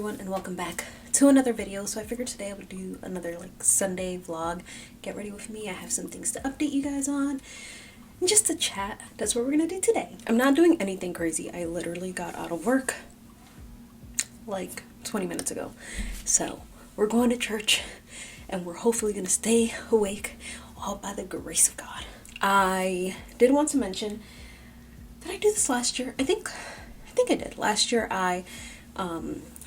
everyone, and welcome back to another video. So I figured today I would do another Sunday vlog. Get ready with me. I have some things to update you guys on and just to chat. That's what we're gonna do today. I'm not doing anything crazy. I literally got out of work like 20 minutes ago. So we're going to church and we're hopefully gonna stay awake all by the grace of God. I did want to mention, did I do this last year? I think I did. Last year I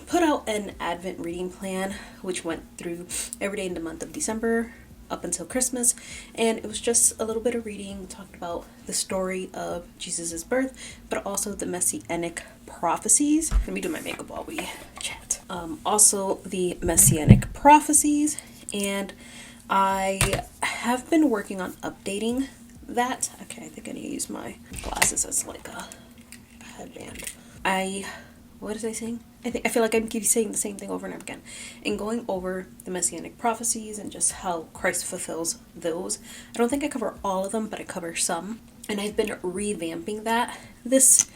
put out an Advent reading plan, which went through every day in the month of December up until Christmas, and it was just a little bit of reading, talked about the story of Jesus' birth, but also the Messianic prophecies. Let me do my makeup while we chat. Also the Messianic prophecies, and I have been working on updating that. Okay, I think I need to use my glasses as like a headband. What was I saying? I feel like I keep saying the same thing over and over again. And going over the Messianic prophecies and just how Christ fulfills those. I don't think I cover all of them, but I cover some. And I've been revamping that these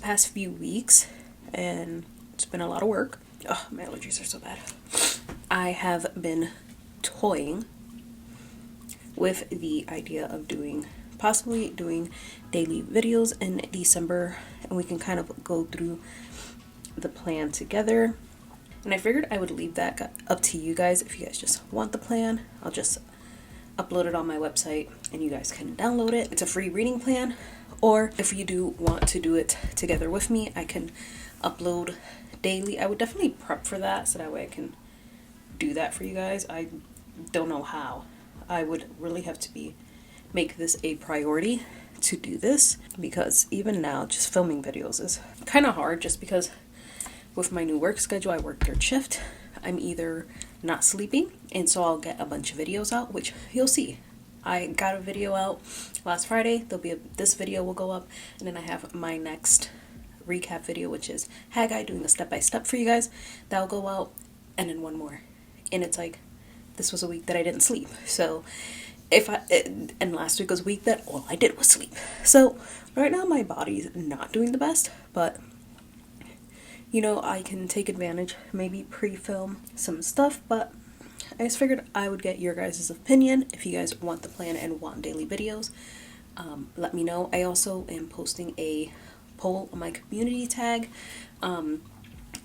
past few weeks, and it's been a lot of work. Oh, my allergies are so bad. I have been toying with the idea of possibly doing daily videos in December, and we can kind of go through the plan together. And I figured I would leave that up to you guys. If you guys just want the plan, I'll just upload it on my website and you guys can download it. It's a free reading plan, or if you do want to do it together with me, I can upload daily. I would definitely prep for that so that way I can do that for you guys. I don't know how. I would really have to make this a priority to do this, because even now just filming videos is kind of hard, just because with my new work schedule, I work third shift. I'm either not sleeping, and so I'll get a bunch of videos out, which you'll see. I got a video out last Friday. This video will go up, and then I have my next recap video, which is Haggai doing the step-by-step for you guys. That'll go out, and then one more. And it's like, this was a week that I didn't sleep. So and last week was a week that all I did was sleep. So right now my body's not doing the best, but I can take advantage, maybe pre-film some stuff. But I just figured I would get your guys' opinion. If you guys want the plan and want daily videos, let me know. I also am posting a poll on my community tag,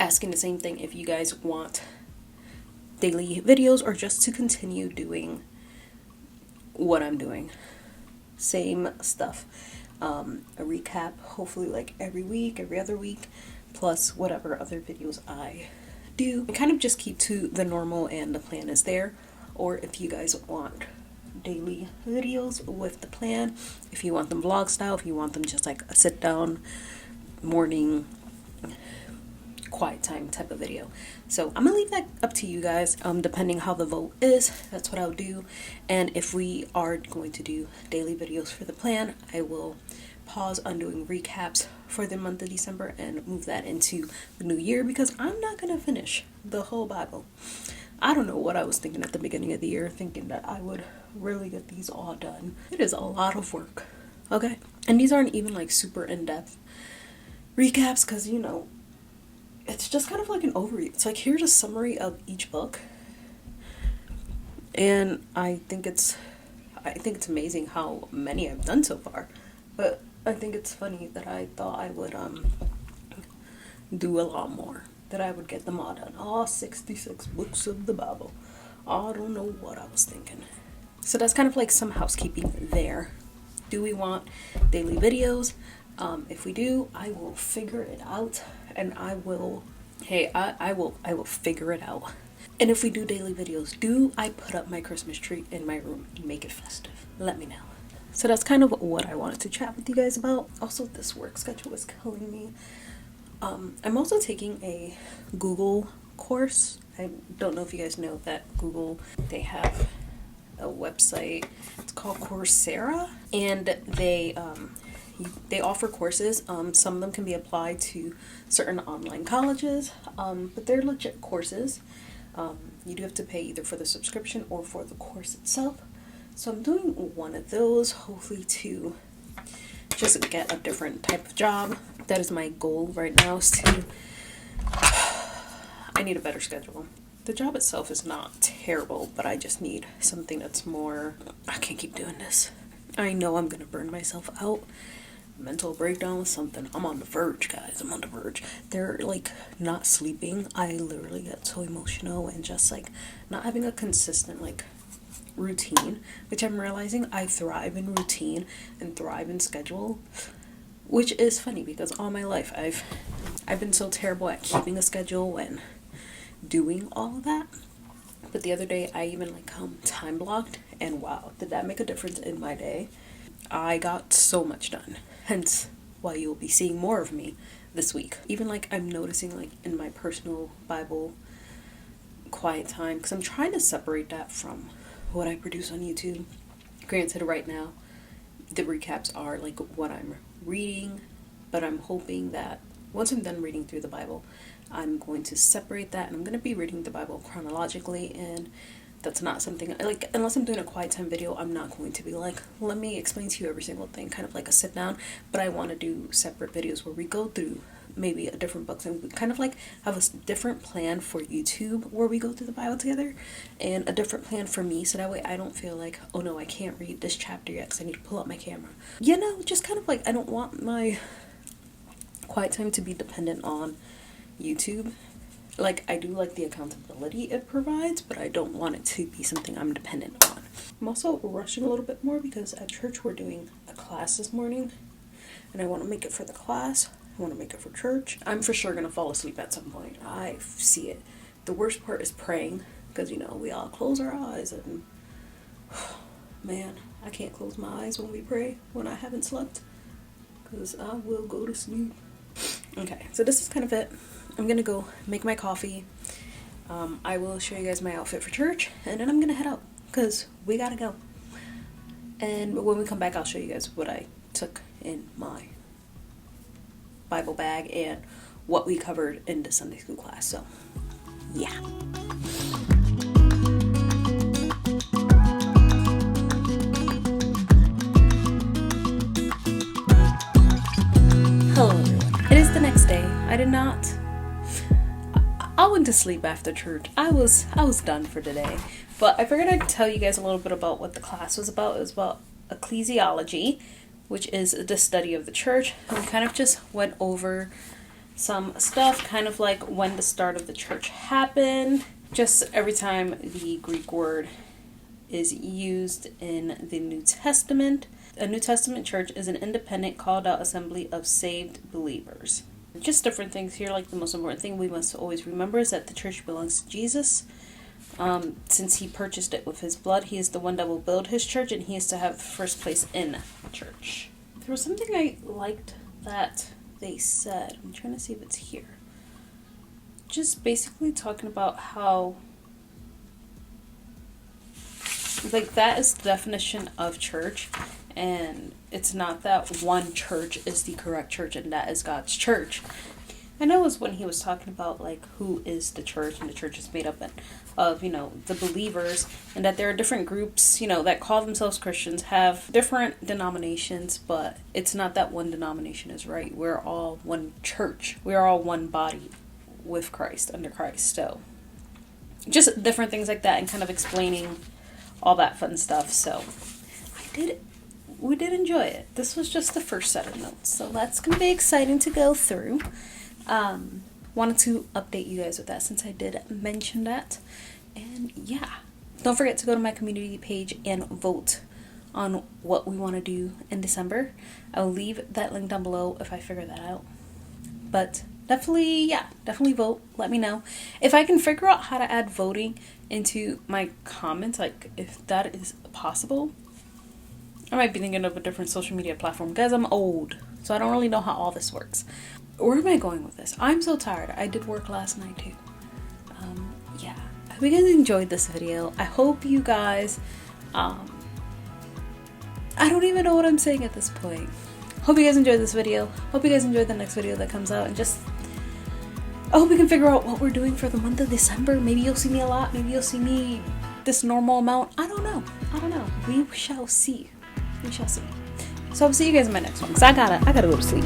asking the same thing, if you guys want daily videos or just to continue doing what I'm doing. Same stuff. A recap, hopefully every week, every other week, plus whatever other videos I do. I kind of just keep to the normal and the plan is there. Or if you guys want daily videos with the plan, if you want them vlog style, if you want them just like a sit down morning quiet time type of video. So I'm gonna leave that up to you guys, depending how the vote is. That's what I'll do. And if we are going to do daily videos for the plan, I will pause on doing recaps for the month of December and move that into the new year, because I'm not gonna finish the whole Bible. I don't know what I was thinking at the beginning of the year, thinking that I would really get these all done. It is a lot of work, okay? And these aren't even super in-depth recaps, because it's just kind of like an overview. It's like, here's a summary of each book. And I think it's amazing how many I've done so far. But I think it's funny that I thought I would do a lot more. That I would get them all done. All 66 books of the Bible. I don't know what I was thinking. So that's kind of like some housekeeping there. Do we want daily videos? If we do, I will figure it out, and I will figure it out. And if we do daily videos, do I put up my Christmas tree in my room and make it festive? Let me know. So that's kind of what I wanted to chat with you guys about. Also, this work schedule is killing me. I'm also taking a Google course. I don't know if you guys know that Google, they have a website. It's called Coursera, and they offer courses. Some of them can be applied to certain online colleges, but they're legit courses. You do have to pay either for the subscription or for the course itself. So I'm doing one of those, hopefully to just get a different type of job. That is my goal right now, is to I need a better schedule. The job itself is not terrible, but I just need something that's more, I can't keep doing this. I know I'm gonna burn myself out. Mental breakdown with something. I'm on the verge, guys. I'm on the verge. They're like not sleeping. I literally get so emotional, and just like not having a consistent like routine, which I'm realizing I thrive in routine and thrive in schedule, which is funny because all my life I've been so terrible at keeping a schedule and doing all of that. But the other day I even like time blocked, and wow, did that make a difference in my day. I got so much done, hence why you'll be seeing more of me this week. Even like I'm noticing like in my personal Bible quiet time, because I'm trying to separate that from what I produce on YouTube. Granted, right now the recaps are like what I'm reading, but I'm hoping that once I'm done reading through the Bible, I'm going to separate that, and I'm going to be reading the Bible chronologically. And that's not something like, unless I'm doing a quiet time video, I'm not going to be like, let me explain to you every single thing, kind of like a sit down. But I want to do separate videos where we go through maybe a different books, and we kind of like have a different plan for YouTube where we go through the Bible together, and a different plan for me, so that way I don't feel like, oh no, I can't read this chapter yet because I need to pull up my camera. You know, just kind of like, I don't want my quiet time to be dependent on YouTube. Like, I do like the accountability it provides, but I don't want it to be something I'm dependent on. I'm also rushing a little bit more because at church we're doing a class this morning, and I want to make it for the class. I want to make it for church. I'm for sure going to fall asleep at some point. I see it. The worst part is praying, because, you know, we all close our eyes, and man, I can't close my eyes when we pray when I haven't slept, because I will go to sleep. Okay, so this is kind of it. I'm gonna go make my coffee. I will show you guys my outfit for church, and then I'm gonna head out because we gotta go. And when we come back, I'll show you guys what I took in my Bible bag and what we covered in the Sunday school class. So, yeah. Hello everyone. It is the next day. I went to sleep after church. I was done for today. But I figured I'd tell you guys a little bit about what the class was about. It was about ecclesiology, which is the study of the church. And we kind of just went over some stuff, kind of like when the start of the church happened. Just every time the Greek word is used in the New Testament. A New Testament church is an independent, called out assembly of saved believers. Just different things here. Like, the most important thing we must always remember is that the church belongs to Jesus. Since he purchased it with his blood, he is the one that will build his church, and he is to have first place in the church. There was something I liked that they said. I'm trying to see if it's here. Just basically talking about how, like, that is the definition of church. And it's not that one church is the correct church and that is God's church. I know it was when he was talking about, like, who is the church, and the church is made up of, you know, the believers, and that there are different groups, you know, that call themselves Christians, have different denominations, but it's not that one denomination is right. We're all one church. We're all one body with Christ, under Christ. So just different things like that, and kind of explaining all that fun stuff. So we did enjoy it. This was just the first set of notes, so that's going to be exciting to go through. Wanted to update you guys with that since I did mention that. And yeah, don't forget to go to my community page and vote on what we want to do in December. I'll leave that link down below if I figure that out. But definitely vote. Let me know. If I can figure out how to add voting into my comments, like if that is possible, I might be thinking of a different social media platform. Guys, I'm old, so I don't really know how all this works. Where am I going with this? I'm so tired. I did work last night too. Yeah. I hope you guys enjoyed this video. I hope you guys, I don't even know what I'm saying at this point. Hope you guys enjoyed this video. Hope you guys enjoyed the next video that comes out. And just, I hope we can figure out what we're doing for the month of December. Maybe you'll see me a lot. Maybe you'll see me this normal amount. I don't know. We shall see. We shall see. So I'll see you guys in my next one, because I gotta go to sleep.